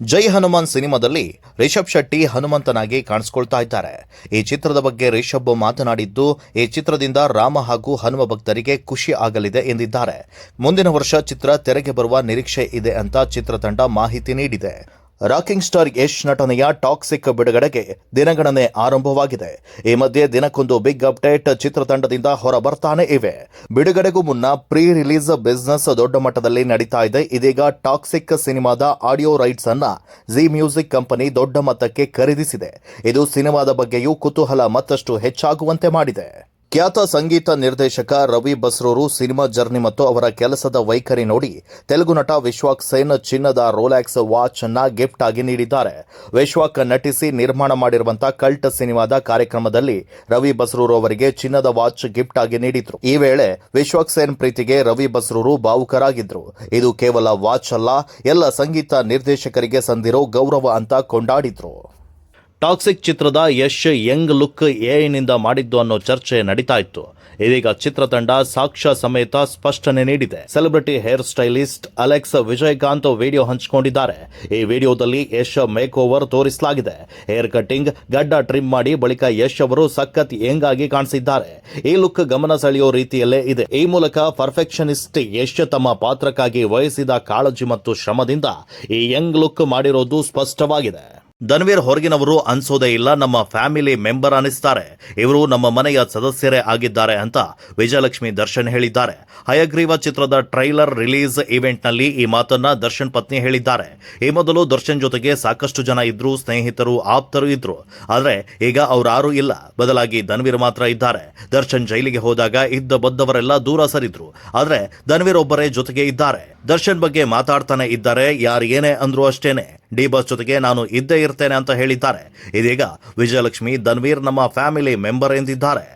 ಜೈ ಹನುಮಾನ್ ಸಿನಿಮಾದಲ್ಲಿ ರಿಷಬ್ ಶೆಟ್ಟಿ ಹನುಮಂತನಾಗಿ ಕಾಣಿಸಿಕೊಳ್ತಾ ಇದ್ದಾರೆ. ಈ ಚಿತ್ರದ ಬಗ್ಗೆ ರಿಷಬ್ ಮಾತನಾಡಿದ್ದು, ಈ ಚಿತ್ರದಿಂದ ರಾಮ ಹಾಗೂ ಹನುಮ ಭಕ್ತರಿಗೆ ಖುಷಿ ಆಗಲಿದೆ ಎಂದಿದ್ದಾರೆ. ಮುಂದಿನ ವರ್ಷ ಚಿತ್ರ ತೆರೆಗೆ ಬರುವ ನಿರೀಕ್ಷೆ ಇದೆ ಅಂತ ಚಿತ್ರತಂಡ ಮಾಹಿತಿ ನೀಡಿದೆ. ರಾಕಿಂಗ್ ಸ್ಟಾರ್ ಯಶ್ ನಟನೆಯ ಟಾಕ್ಸಿಕ್ ಬಿಡುಗಡೆಗೆ ದಿನಗಣನೆ ಆರಂಭವಾಗಿದೆ. ಈ ಮಧ್ಯೆ ದಿನಕ್ಕೊಂದು ಬಿಗ್ ಅಪ್ಡೇಟ್ ಚಿತ್ರತಂಡದಿಂದ ಹೊರಬರ್ತಾನೆ ಇವೆ. ಬಿಡುಗಡೆಗೂ ಮುನ್ನ ಪ್ರೀ ರಿಲೀಸ್ ಬಿಸಿನೆಸ್ ದೊಡ್ಡ ಮಟ್ಟದಲ್ಲಿ ನಡೀತಾ ಇದೆ. ಇದೀಗ ಟಾಕ್ಸಿಕ್ ಸಿನಿಮಾದ ಆಡಿಯೋ ರೈಟ್ಸ್ ಅನ್ನ ಜಿ ಮ್ಯೂಸಿಕ್ ಕಂಪನಿ ದೊಡ್ಡ ಮೊತ್ತಕ್ಕೆ ಖರೀದಿಸಿದೆ. ಇದು ಸಿನಿಮಾದ ಬಗ್ಗೆಯೂ ಕುತೂಹಲ ಮತ್ತಷ್ಟು ಹೆಚ್ಚಾಗುವಂತೆ ಮಾಡಿದೆ. ಖ್ಯಾತ ಸಂಗೀತ ನಿರ್ದೇಶಕ ರವಿ ಬಸ್ರೂರು ಸಿನಿಮಾ ಜರ್ನಿ ಮತ್ತು ಅವರ ಕೆಲಸದ ವೈಖರಿ ನೋಡಿ ತೆಲುಗು ನಟ ವಿಶ್ವಾಕ್ ಸೇನ್ ಚಿನ್ನದ ರೋಲ್ಯಾಕ್ಸ್ ವಾಚ್ ಅನ್ನ ಗಿಫ್ಟ್ ಆಗಿ ನೀಡಿದ್ದಾರೆ. ವಿಶ್ವಾಕ್ ನಟಿಸಿ ನಿರ್ಮಾಣ ಮಾಡಿರುವಂತಹ ಕಲ್ಟ್ ಸಿನಿಮಾದ ಕಾರ್ಯಕ್ರಮದಲ್ಲಿ ರವಿ ಬಸ್ರೂರು ಅವರಿಗೆ ಚಿನ್ನದ ವಾಚ್ ಗಿಫ್ಟ್ ಆಗಿ ನೀಡಿದ್ರು. ಈ ವೇಳೆ ವಿಶ್ವಾಕ್ ಸೇನ್ ಪ್ರೀತಿಗೆ ರವಿ ಬಸ್ರೂರು ಭಾವುಕರಾಗಿದ್ರು. ಇದು ಕೇವಲ ವಾಚ್ ಅಲ್ಲ, ಎಲ್ಲ ಸಂಗೀತ ನಿರ್ದೇಶಕರಿಗೆ ಸಂದಿರೋ ಗೌರವ ಅಂತ ಕೊಂಡಾಡಿದ್ರು. ಟಾಕ್ಸಿಕ್ ಚಿತ್ರದ ಯಶ್ ಯಂಗ್ ಲುಕ್ ಎಐನಿಂದ ಮಾಡಿದ್ದು ಅನ್ನೋ ಚರ್ಚೆ ನಡೀತಾ ಇತ್ತು. ಇದೀಗ ಚಿತ್ರತಂಡ ಸಾಕ್ಷ್ಯ ಸಮೇತ ಸ್ಪಷ್ಟನೆ ನೀಡಿದೆ. Celebrity hair stylist Alex Vijayakanth video ಹಂಚಿಕೊಂಡಿದ್ದಾರೆ. ಈ ವಿಡಿಯೋದಲ್ಲಿ ಯಶ್ ಮೇಕ್ ಓವರ್ ತೋರಿಸಲಾಗಿದೆ. ಹೇರ್ ಕಟಿಂಗ್, ಗಡ್ಡ ಟ್ರಿಮ್ ಮಾಡಿ ಬಳಿಕ ಯಶ್ ಅವರು ಸಖತ್ ಯಂಗ್ ಆಗಿ ಕಾಣಿಸಿದ್ದಾರೆ. ಈ ಲುಕ್ ಗಮನ ಸೆಳೆಯೋ ರೀತಿಯಲ್ಲೇ ಇದೆ. ಈ ಮೂಲಕ ಪರ್ಫೆಕ್ಷನಿಸ್ಟ್ ಯಶ್ ತಮ್ಮ ಪಾತ್ರಕ್ಕಾಗಿ ವಹಿಸಿದ ಕಾಳಜಿ ಮತ್ತು ಶ್ರಮದಿಂದ ಈ ಯಂಗ್ ಲುಕ್ ಮಾಡಿರೋದು ಸ್ಪಷ್ಟವಾಗಿದೆ. ಧನ್ವೀರ್ ಹೊರಗಿನವರು ಅನ್ಸೋದೇ ಇಲ್ಲ, ನಮ್ಮ ಫ್ಯಾಮಿಲಿ ಮೆಂಬರ್ ಅನಿಸ್ತಾರೆ. ಇವರು ನಮ್ಮ ಮನೆಯ ಸದಸ್ಯರೇ ಆಗಿದ್ದಾರೆ ಅಂತ ವಿಜಯಲಕ್ಷ್ಮಿ ದರ್ಶನ್ ಹೇಳಿದ್ದಾರೆ. ಹಯಗ್ರೀವ ಚಿತ್ರದ ಟ್ರೈಲರ್ ರಿಲೀಸ್ ಇವೆಂಟ್ನಲ್ಲಿ ಈ ಮಾತನ್ನ ದರ್ಶನ್ ಪತ್ನಿ ಹೇಳಿದ್ದಾರೆ. ಈ ಮೊದಲು ದರ್ಶನ್ ಜೊತೆಗೆ ಸಾಕಷ್ಟು ಜನ ಇದ್ರು, ಸ್ನೇಹಿತರು, ಆಪ್ತರು ಇದ್ರು. ಆದರೆ ಈಗ ಅವರಾರೂ ಇಲ್ಲ, ಬದಲಾಗಿ ಧನ್ವೀರ್ ಮಾತ್ರ ಇದ್ದಾರೆ. ದರ್ಶನ್ ಜೈಲಿಗೆ ಹೋದಾಗ ಇದ್ದ ಬದ್ದವರೆಲ್ಲ ದೂರ ಸರಿದ್ರು, ಆದರೆ ಧನ್ವೀರ್ ಒಬ್ಬರೇ ಜೊತೆಗೆ ಇದ್ದಾರೆ. ದರ್ಶನ್ ಬಗ್ಗೆ ಮಾತಾಡ್ತಾನೆ ಇದ್ದಾರೆ. ಯಾರು ಏನೇ ಅಂದ್ರು ಅಷ್ಟೇನೆ, ಡಿ ಬಾಸ್ ಜೊತೆಗೆ ನಾನು ಇದ್ದೇ ಇರ್ತೇನೆ ಅಂತ ಹೇಳಿದ್ದಾರೆ. ಇದೀಗ ವಿಜಯಲಕ್ಷ್ಮಿ ಧನ್ವೀರ್ ನಮ್ಮ ಫ್ಯಾಮಿಲಿ ಮೆಂಬರ್ ಎಂದಿದ್ದಾರೆ.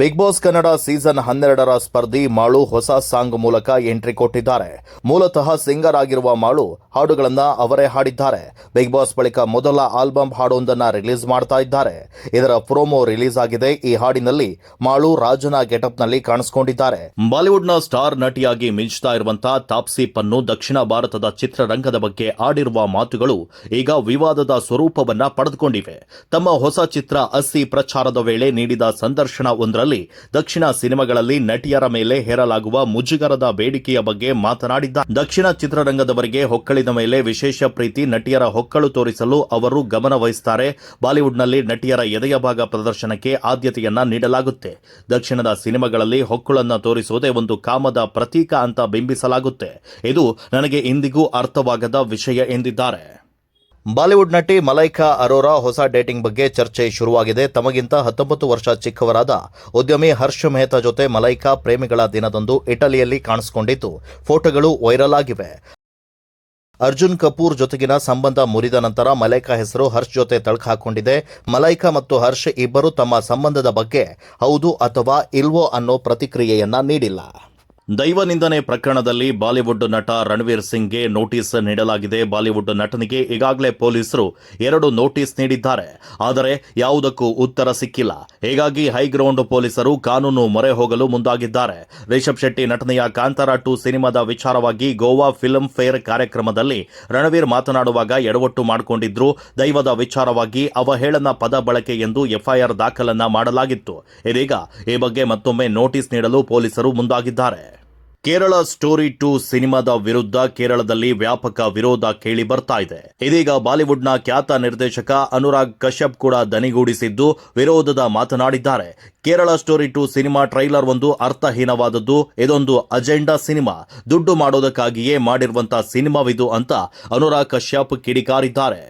Big boss Kannada season 12ರ ಸ್ಪರ್ಧಿ Malu ಹೊಸ ಸಾಂಗ್ ಮೂಲಕ ಎಂಟ್ರಿ ಕೊಟ್ಟಿದ್ದಾರೆ. ಮೂಲತಃ ಸಿಂಗರ್ ಆಗಿರುವ ಮಾಳು ಹಾಡುಗಳನ್ನ ಅವರೇ ಹಾಡಿದ್ದಾರೆ. ಬಿಗ್ ಬಾಸ್ ಬಳಿಕ ಮೊದಲ ಆಲ್ಬಮ್ ಹಾಡೊಂದನ್ನ ರಿಲೀಸ್ ಮಾಡ್ತಾ ಇದ್ದಾರೆ. ಇದರ ಪ್ರೋಮೋ ರಿಲೀಸ್ ಆಗಿದೆ. ಈ ಹಾಡಿನಲ್ಲಿ ಮಾಳು ರಾಜನ ಗೆಟಪ್ನಲ್ಲಿ ಕಾಣಿಸಿಕೊಂಡಿದ್ದಾರೆ. ಬಾಲಿವುಡ್ನ ಸ್ಟಾರ್ ನಟಿಯಾಗಿ ಮಿಂಚ್ತಾ ಇರುವಂತಹ ತಾಪ್ಸಿ ಪನ್ನು ದಕ್ಷಿಣ ಭಾರತದ ಚಿತ್ರರಂಗದ ಬಗ್ಗೆ ಆಡಿರುವ ಮಾತುಗಳು ಈಗ ವಿವಾದದ ಸ್ವರೂಪವನ್ನ ಪಡೆದುಕೊಂಡಿವೆ. ತಮ್ಮ ಹೊಸ ಚಿತ್ರ ಅಸ್ಸಿ ಪ್ರಚಾರದ ವೇಳೆ ನೀಡಿದ ಸಂದರ್ಶನ ದಕ್ಷಿಣ ಸಿನಿಮಾಗಳಲ್ಲಿ ನಟಿಯರ ಮೇಲೆ ಹೇರಲಾಗುವ ಮುಜುಗರದ ಬೇಡಿಕೆಯ ಬಗ್ಗೆ ಮಾತನಾಡಿದ್ದಾರೆ. ದಕ್ಷಿಣ ಚಿತ್ರರಂಗದವರಿಗೆ ಹೊಕ್ಕಳಿನ ಮೇಲೆ ವಿಶೇಷ ಪ್ರೀತಿ, ನಟಿಯರ ಹೊಕ್ಕಳು ತೋರಿಸಲು ಅವರು ಗಮನ ವಹಿಸುತ್ತಾರೆ. ಬಾಲಿವುಡ್ನಲ್ಲಿ ನಟಿಯರ ಎದೆಯ ಭಾಗ ಪ್ರದರ್ಶನಕ್ಕೆ ಆದ್ಯತೆಯನ್ನ ನೀಡಲಾಗುತ್ತೆ. ದಕ್ಷಿಣದ ಸಿನಿಮಾಗಳಲ್ಲಿ ಹೊಕ್ಕಳನ್ನ ತೋರಿಸುವುದೇ ಒಂದು ಕಾಮದ ಪ್ರತೀಕ ಅಂತ ಬಿಂಬಿಸಲಾಗುತ್ತೆ. ಇದು ನನಗೆ ಇಂದಿಗೂ ಅರ್ಥವಾಗದ ವಿಷಯ ಎಂದಿದ್ದಾರೆ. ಬಾಲಿವುಡ್ ನಟಿ ಮಲೈಕಾ ಅರೋರಾ ಹೊಸ ಡೇಟಿಂಗ್ ಬಗ್ಗೆ ಚರ್ಚೆ ಶುರುವಾಗಿದೆ. ತಮಗಿಂತ 19 ವರ್ಷ ಚಿಕ್ಕವರಾದ ಉದ್ಯಮಿ ಹರ್ಷ್ ಮೆಹ್ತಾ ಜೊತೆ ಮಲೈಕಾ ಪ್ರೇಮಿಗಳ ದಿನದಂದು ಇಟಲಿಯಲ್ಲಿ ಕಾಣಿಸಿಕೊಂಡಿದ್ದು ಫೋಟೋಗಳು ವೈರಲ್ ಆಗಿವೆ. ಅರ್ಜುನ್ ಕಪೂರ್ ಜೊತೆಗಿನ ಸಂಬಂಧ ಮುರಿದ ನಂತರ ಮಲೈಕಾ ಹೆಸರು ಹರ್ಷ್ ಜೊತೆ ತಳಕು ಹಾಕೊಂಡಿದೆ. ಮಲೈಕಾ ಮತ್ತು ಹರ್ಷ್ ಇಬ್ಬರು ತಮ್ಮ ಸಂಬಂಧದ ಬಗ್ಗೆ ಹೌದು ಅಥವಾ ಇಲ್ವೋ ಅನ್ನೋ ಪ್ರತಿಕ್ರಿಯೆಯನ್ನ ನೀಡಿಲ್ಲ. ದೈವ ನಿಂದನೆ ಪ್ರಕರಣದಲ್ಲಿ ಬಾಲಿವುಡ್ ನಟ ರಣವೀರ್ ಸಿಂಗ್ಗೆ ನೋಟಿಸ್ ನೀಡಲಾಗಿದೆ. ಬಾಲಿವುಡ್ ನಟನಿಗೆ ಈಗಾಗಲೇ ಪೊಲೀಸರು 2 ನೋಟಿಸ್ ನೀಡಿದ್ದಾರೆ. ಆದರೆ ಯಾವುದಕ್ಕೂ ಉತ್ತರ ಸಿಕ್ಕಿಲ್ಲ. ಹೀಗಾಗಿ ಹೈಗ್ರೌಂಡ್ ಪೊಲೀಸರು ಕಾನೂನು ಮೊರೆ ಹೋಗಲು ಮುಂದಾಗಿದ್ದಾರೆ. ರಿಷಬ್ ಶೆಟ್ಟಿ ನಟನೆಯ ಕಾಂತಾರ 2 ಸಿನಿಮಾದ ವಿಚಾರವಾಗಿ ಗೋವಾ ಫಿಲ್ಮ್ ಫೇರ್ ಕಾರ್ಯಕ್ರಮದಲ್ಲಿ ರಣವೀರ್ ಮಾತನಾಡುವಾಗ ಎಡವಟ್ಟು ಮಾಡಿಕೊಂಡಿದ್ರು. ದೈವದ ವಿಚಾರವಾಗಿ ಅವಹೇಳನ ಪದ ಬಳಕೆ ಎಂದು ಎಫ್ಐಆರ್ ದಾಖಲನ್ನ ಮಾಡಲಾಗಿತ್ತು. ಇದೀಗ ಈ ಬಗ್ಗೆ ಮತ್ತೊಮ್ಮೆ ನೋಟಿಸ್ ನೀಡಲು ಪೊಲೀಸರು ಮುಂದಾಗಿದ್ದಾರೆ. ಕೇರಳ ಸ್ಟೋರಿ 2 ಸಿನಿಮಾದ ವಿರುದ್ಧ ಕೇರಳದಲ್ಲಿ ವ್ಯಾಪಕ ವಿರೋಧ ಕೇಳಿ ಬರ್ತಾ ಇದೆ. ಇದೀಗ ಬಾಲಿವುಡ್ನ ಖ್ಯಾತ ನಿರ್ದೇಶಕ ಅನುರಾಗ್ ಕಶ್ಯಪ್ ಕೂಡ ದನಿಗೂಡಿಸಿದ್ದು ವಿರೋಧದ ಮಾತನಾಡಿದ್ದಾರೆ. ಕೇರಳ ಸ್ಟೋರಿ 2 ಸಿನಿಮಾ ಟ್ರೈಲರ್ ಒಂದು ಅರ್ಥಹೀನವಾದದ್ದು. ಇದೊಂದು ಅಜೆಂಡಾ ಸಿನಿಮಾ, ದುಡ್ಡು ಮಾಡೋದಕ್ಕಾಗಿಯೇ ಮಾಡಿರುವಂತಹ ಸಿನಿಮಾವಿದು ಅಂತ ಅನುರಾಗ್ ಕಶ್ಯಪ್ ಕಿಡಿಕಾರಿದ್ದಾರೆ.